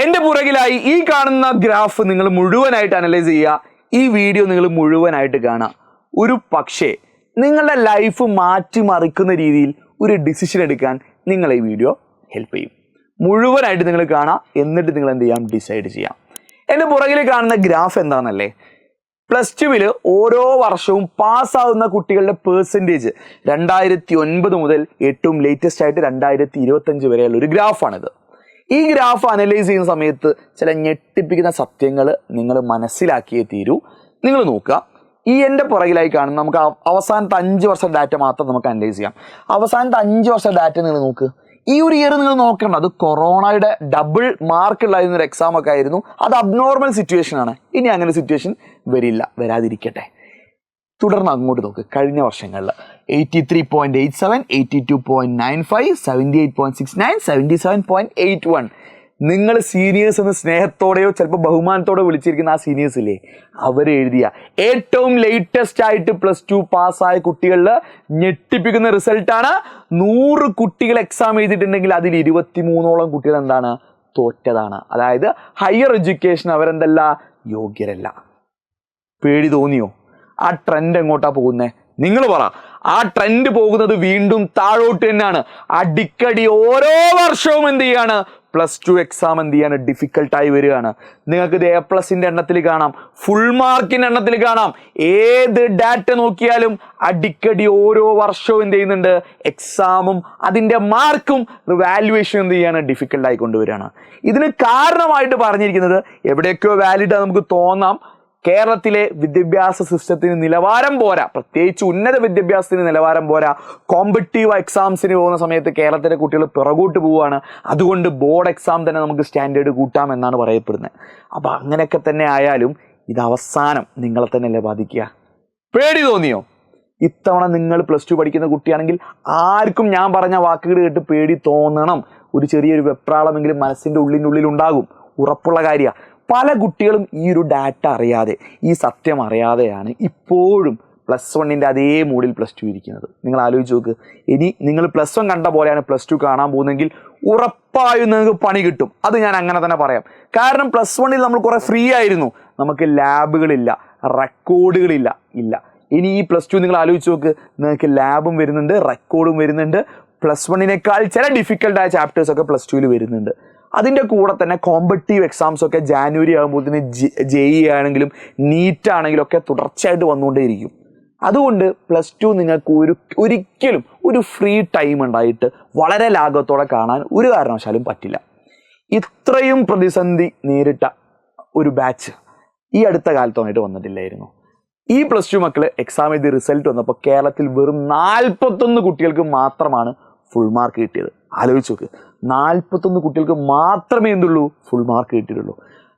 എൻ്റെ പുറകിലായി ഈ കാണുന്ന ഗ്രാഫ് നിങ്ങൾ മുഴുവനായിട്ട് അനലൈസ് ചെയ്യുക. ഈ വീഡിയോ നിങ്ങൾ മുഴുവനായിട്ട് കാണുക. ഒരു പക്ഷേ നിങ്ങളുടെ ലൈഫ് മാറ്റിമറിക്കുന്ന രീതിയിൽ ഒരു ഡിസിഷൻ എടുക്കാൻ നിങ്ങളെ ഈ വീഡിയോ ഹെൽപ്പ് ചെയ്യും. മുഴുവനായിട്ട് നിങ്ങൾ കാണാം, എന്നിട്ട് നിങ്ങൾ എന്ത് ചെയ്യാം, ഡിസൈഡ് ചെയ്യാം. എൻ്റെ പുറകിൽ കാണുന്ന ഗ്രാഫ് എന്താണെന്നല്ലേ, +2 ഓരോ വർഷവും പാസ്സാവുന്ന കുട്ടികളുടെ പേഴ്സൻറ്റേജ് 2009 മുതൽ ഏറ്റവും ലേറ്റസ്റ്റ് ആയിട്ട് 2025 വരെയുള്ള ഒരു ഗ്രാഫാണിത്. ഈ ഗ്രാഫ് അനലൈസ് ചെയ്യുന്ന സമയത്ത് ചില ഞെട്ടിപ്പിക്കുന്ന സത്യങ്ങൾ നിങ്ങൾ മനസ്സിലാക്കിയേ തീരൂ. നിങ്ങൾ നോക്കുക, ഈ എൻ്റെ പുറകിലായി കാണുന്ന നമുക്ക് അവസാനത്തെ 5 വർഷം ഡാറ്റ മാത്രം നമുക്ക് അനലൈസ് ചെയ്യാം. അവസാനത്തെ 5 വർഷം ഡാറ്റ നിങ്ങൾ നോക്ക്. ഈ ഒരു ഇയർ നിങ്ങൾ നോക്കണം, അത് കൊറോണയുടെ ഡബിൾ മാർക്ക് ഉള്ളായിരുന്നൊരു എക്സാം ഒക്കെ ആയിരുന്നു. അത് അബ്നോർമൽ സിറ്റുവേഷൻ ആണ്. ഇനി അങ്ങനെ സിറ്റുവേഷൻ വരാതിരിക്കട്ടെ. തുടർന്ന് അങ്ങോട്ട് നോക്ക്. കഴിഞ്ഞ വർഷങ്ങളിൽ 83.87, 82.95, 78.69, 77.81. നിങ്ങൾ സീനിയേഴ്സ് എന്ന് സ്നേഹത്തോടെയോ ചിലപ്പോൾ ബഹുമാനത്തോടെ വിളിച്ചിരിക്കുന്ന ആ സീനിയേഴ്സ് ഇല്ലേ, അവരെഴുതിയ ഏറ്റവും ലേറ്റസ്റ്റ് ആയിട്ട് +2 പാസ്സായ കുട്ടികളിൽ ഞെട്ടിപ്പിക്കുന്ന റിസൾട്ടാണ്. 100 കുട്ടികൾ എക്സാം എഴുതിയിട്ടുണ്ടെങ്കിൽ അതിൽ 23ഓളം കുട്ടികൾ എന്താണ്, തോറ്റതാണ്. അതായത് ഹയർ എഡ്യൂക്കേഷൻ അവരെന്തല്ല, യോഗ്യരല്ല. പേടി തോന്നിയോ? ആ ട്രെൻഡ് എങ്ങോട്ടാ പോകുന്നത്? നിങ്ങൾ പറ. ആ ട്രെൻഡ് പോകുന്നത് വീണ്ടും താഴോട്ട് തന്നെയാണ്. അടിക്കടി ഓരോ വർഷവും എന്ത് ചെയ്യാണ്, +2 എക്സാം എന്ത് ചെയ്യാണ്, ഡിഫിക്കൽട്ടായി വരികയാണ്. നിങ്ങൾക്ക് ഇത് A+ന്റെ എണ്ണത്തിൽ കാണാം, ഫുൾ മാർക്കിന്റെ എണ്ണത്തിൽ കാണാം. ഏത് ഡാറ്റ നോക്കിയാലും അടിക്കടി ഓരോ വർഷവും എന്ത് ചെയ്യുന്നുണ്ട്, എക്സാമും അതിൻ്റെ മാർക്കും വാല്യുവേഷൻ എന്ത് ചെയ്യാണ്, ഡിഫിക്കൽട്ടായി കൊണ്ടുവരികയാണ്. ഇതിന് കാരണമായിട്ട് പറഞ്ഞിരിക്കുന്നത് എവിടെയൊക്കെയോ വാലിഡ് നമുക്ക് തോന്നാം. കേരളത്തിലെ വിദ്യാഭ്യാസ സിസ്റ്റത്തിന് നിലവാരം പോരാ, പ്രത്യേകിച്ച് ഉന്നത വിദ്യാഭ്യാസത്തിന് നിലവാരം പോരാ. കോമ്പറ്റീവ് എക്സാംസിന് പോകുന്ന സമയത്ത് കേരളത്തിലെ കുട്ടികൾ പിറകോട്ട് പോവുകയാണ്. അതുകൊണ്ട് ബോർഡ് എക്സാം തന്നെ നമുക്ക് സ്റ്റാൻഡേർഡ് കൂട്ടാം എന്നാണ് പറയപ്പെടുന്നത്. അപ്പോൾ അങ്ങനെയൊക്കെ തന്നെ ആയാലും ഇത് അവസാനം നിങ്ങളെ തന്നെയല്ലേ ബാധിക്കുക? പേടി തോന്നിയോ? ഇത്തവണ നിങ്ങൾ +2 പഠിക്കുന്ന കുട്ടിയാണെങ്കിൽ ആർക്കും ഞാൻ പറഞ്ഞ വാക്കുകൾ കേട്ട് പേടി തോന്നണം. ഒരു ചെറിയൊരു വെപ്രാളമെങ്കിലും മനസ്സിൻ്റെ ഉള്ളിനുള്ളിൽ ഉണ്ടാകും, ഉറപ്പുള്ള കാര്യമാണ്. പല കുട്ടികളും ഈ ഒരു ഡാറ്റ അറിയാതെ, ഈ സത്യം അറിയാതെയാണ് ഇപ്പോഴും +1ൻ്റെ അതേ മൂഡിൽ +2 ഇരിക്കുന്നത്. നിങ്ങൾ ആലോചിച്ച് നോക്ക്. ഇനി നിങ്ങൾ +1 കണ്ട പോലെയാണ് +2 കാണാൻ പോകുന്നതെങ്കിൽ ഉറപ്പായും നിങ്ങൾക്ക് പണി കിട്ടും. അത് ഞാൻ അങ്ങനെ തന്നെ പറയാം. കാരണം +1ൽ നമ്മൾ കുറേ ഫ്രീ ആയിരുന്നു. നമുക്ക് ലാബുകളില്ല, റെക്കോർഡുകളില്ല. ഇനി ഈ +2 നിങ്ങൾ ആലോചിച്ച് നോക്ക്. നിങ്ങൾക്ക് ലാബും വരുന്നുണ്ട്, റെക്കോർഡും വരുന്നുണ്ട്. +1നേക്കാൾ ചില ഡിഫിക്കൽട്ടായ ചാപ്റ്റേഴ്സൊക്കെ +2ൽ വരുന്നുണ്ട്. അതിൻ്റെ കൂടെ തന്നെ കോമ്പറ്റീവ് എക്സാംസ് ഒക്കെ ജാനുവരി ആകുമ്പോഴത്തേന് JEE ആണെങ്കിലും നീറ്റ് ആണെങ്കിലും ഒക്കെ തുടർച്ചയായിട്ട് വന്നുകൊണ്ടേയിരിക്കും. അതുകൊണ്ട് +2 നിങ്ങൾക്ക് ഒരിക്കലും ഒരു ഫ്രീ ടൈം ഉണ്ടായിട്ട് വളരെ ലാഘവത്തോടെ കാണാൻ ഒരു കാരണവശാലും പറ്റില്ല. ഇത്രയും പ്രതിസന്ധി നേരിട്ട ഒരു ബാച്ച് ഈ അടുത്ത കാലത്തോന്നായിട്ട് വന്നിട്ടില്ലായിരുന്നു. ഈ +2 മക്കൾ എക്സാം എഴുതി റിസൾട്ട് വന്നപ്പോൾ കേരളത്തിൽ വെറും 41 കുട്ടികൾക്ക് മാത്രമാണ് ഫുൾ മാർക്ക് കിട്ടിയത്. ആലോചിച്ച് നോക്ക്, 41 കുട്ടികൾക്ക് മാത്രമേ എന്തുള്ളൂ, ഫുൾ മാർക്ക് കിട്ടിയിട്ടുള്ളൂ.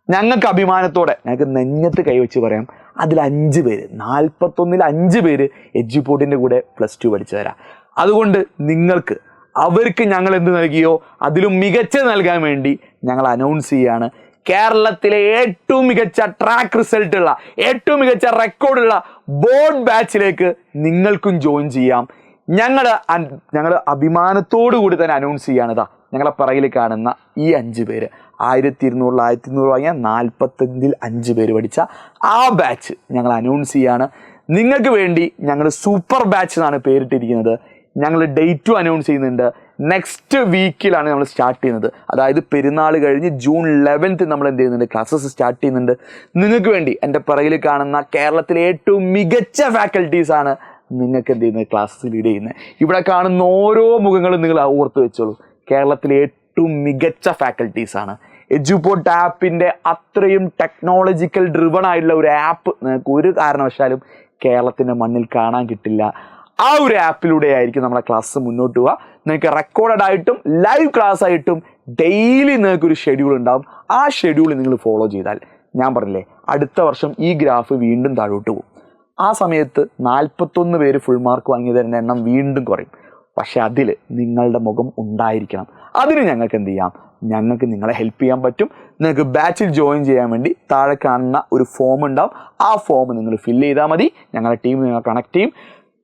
ഞങ്ങൾക്ക് അഭിമാനത്തോടെ ഞങ്ങൾക്ക് നെഞ്ഞത്ത് കൈവച്ച് പറയാം, അതിൽ 5 പേര്, 41ൽ 5 പേര് എഡ്യൂപോർട്ടിൻ്റെ കൂടെ +2 പഠിച്ചവരാ. അതുകൊണ്ട് നിങ്ങൾക്ക് അവർക്ക് ഞങ്ങൾ എന്ത് നൽകിയോ അതിലും മികച്ച നൽകാൻ വേണ്ടി ഞങ്ങൾ അനൗൺസ് ചെയ്യാണ്, കേരളത്തിലെ ഏറ്റവും മികച്ച ട്രാക്ക് റിസൾട്ടുള്ള, ഏറ്റവും മികച്ച റെക്കോർഡുള്ള ബോർഡ് ബാച്ചിലേക്ക് നിങ്ങൾക്കും ജോയിൻ ചെയ്യാം. ഞങ്ങൾ അഭിമാനത്തോടു കൂടി തന്നെ അനൗൺസ് ചെയ്യാണിതാ, ഞങ്ങളെ പിറകിൽ കാണുന്ന ഈ 5 പേര് 1200 1200 വാങ്ങിയ 45ൽ 5 പേര് പഠിച്ച ആ ബാച്ച് ഞങ്ങൾ അനൗൺസ് ചെയ്യാണ്. നിങ്ങൾക്ക് വേണ്ടി ഞങ്ങൾ സൂപ്പർ ബാച്ച് എന്നാണ് പേരിട്ടിരിക്കുന്നത്. ഞങ്ങൾ ഡേറ്റും അനൗൺസ് ചെയ്യുന്നുണ്ട്. നെക്സ്റ്റ് വീക്കിലാണ് നമ്മൾ സ്റ്റാർട്ട് ചെയ്യുന്നത്. അതായത് പെരുന്നാൾ കഴിഞ്ഞ് ജൂൺ 11th നമ്മൾ എന്ത് ചെയ്യുന്നുണ്ട്, ക്ലാസ്സസ് സ്റ്റാർട്ട് ചെയ്യുന്നുണ്ട്. നിങ്ങൾക്ക് വേണ്ടി എൻ്റെ പിറകിൽ കാണുന്ന കേരളത്തിലെ ഏറ്റവും മികച്ച ഫാക്കൽറ്റീസാണ് നിങ്ങൾക്ക് എന്ത് ചെയ്യുന്നത്, ക്ലാസ്സസ് ലീഡ് ചെയ്യുന്നത്. ഇവിടെ കാണുന്ന ഓരോ മുഖങ്ങളും നിങ്ങൾ ഓർത്ത് വെച്ചോളൂ, കേരളത്തിലെ ഏറ്റവും മികച്ച ഫാക്കൽറ്റീസാണ്. എഡ്യൂപോർട്ട് ആപ്പിൻ്റെ അത്രയും ടെക്നോളജിക്കൽ ഡ്രിവൺ ആയിട്ടുള്ള ഒരു ആപ്പ് നിങ്ങൾക്ക് ഒരു കാരണവശാലും കേരളത്തിൻ്റെ മണ്ണിൽ കാണാൻ കിട്ടില്ല. ആ ഒരു ആപ്പിലൂടെ ആയിരിക്കും നമ്മളെ ക്ലാസ് മുന്നോട്ട് പോവുക. നിങ്ങൾക്ക് റെക്കോർഡഡ് ആയിട്ടും ലൈവ് ക്ലാസ് ആയിട്ടും ഡെയിലി നിങ്ങൾക്കൊരു ഷെഡ്യൂൾ ഉണ്ടാവും. ആ ഷെഡ്യൂൾ നിങ്ങൾ ഫോളോ ചെയ്താൽ ഞാൻ പറഞ്ഞില്ലേ, അടുത്ത വർഷം ഈ ഗ്രാഫ് വീണ്ടും താഴോട്ട് പോകും. ആ സമയത്ത് 41 പേര് ഫുൾ മാർക്ക് വാങ്ങിയതിൻ്റെ എണ്ണം വീണ്ടും കുറയും. പക്ഷെ അതിൽ നിങ്ങളുടെ മുഖം ഉണ്ടായിരിക്കണം. അതിന് ഞങ്ങൾക്ക് എന്ത് ചെയ്യാം, ഞങ്ങൾക്ക് നിങ്ങളെ ഹെൽപ്പ് ചെയ്യാൻ പറ്റും. നിങ്ങൾക്ക് ബാച്ചിൽ ജോയിൻ ചെയ്യാൻ വേണ്ടി താഴെ കാണുന്ന ഒരു ഫോം ഉണ്ടാവും. ആ ഫോം നിങ്ങൾ ഫില്ല് ചെയ്താൽ മതി. ഞങ്ങളുടെ ടീം നിങ്ങൾ കണക്ട് ചെയ്യും.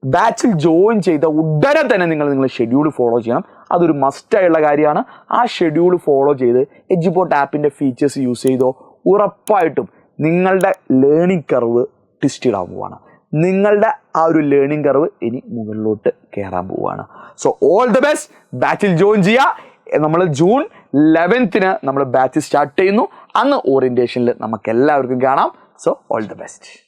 ബാച്ചിൽ ജോയിൻ ചെയ്ത ഉടനെ തന്നെ നിങ്ങൾ ഷെഡ്യൂൾ ഫോളോ ചെയ്യണം. അതൊരു മസ്റ്റായുള്ള കാര്യമാണ്. ആ ഷെഡ്യൂൾ ഫോളോ ചെയ്ത് എഡ്യൂപോർട്ട് ആപ്പിൻ്റെ ഫീച്ചേഴ്സ് യൂസ് ചെയ്തോ, ഉറപ്പായിട്ടും നിങ്ങളുടെ ലേണിംഗ് കർവ് ട്വിസ്റ്റഡ് ആവാൻ പോവാണ്. നിങ്ങളുടെ ആ ഒരു ലേണിംഗ് കർവ് ഇനി മുകളിലോട്ട് കയറാൻ പോവുകയാണ്. So all the best. ബാച്ചിൽ ജോയിൻ ചെയ്യുക. നമ്മൾ ജൂൺ 11 നമ്മൾ ബാച്ച് സ്റ്റാർട്ട് ചെയ്യുന്നു. അന്ന് ഓറിയന്റേഷനിൽ നമുക്ക് എല്ലാവർക്കും കാണാം. So all the best.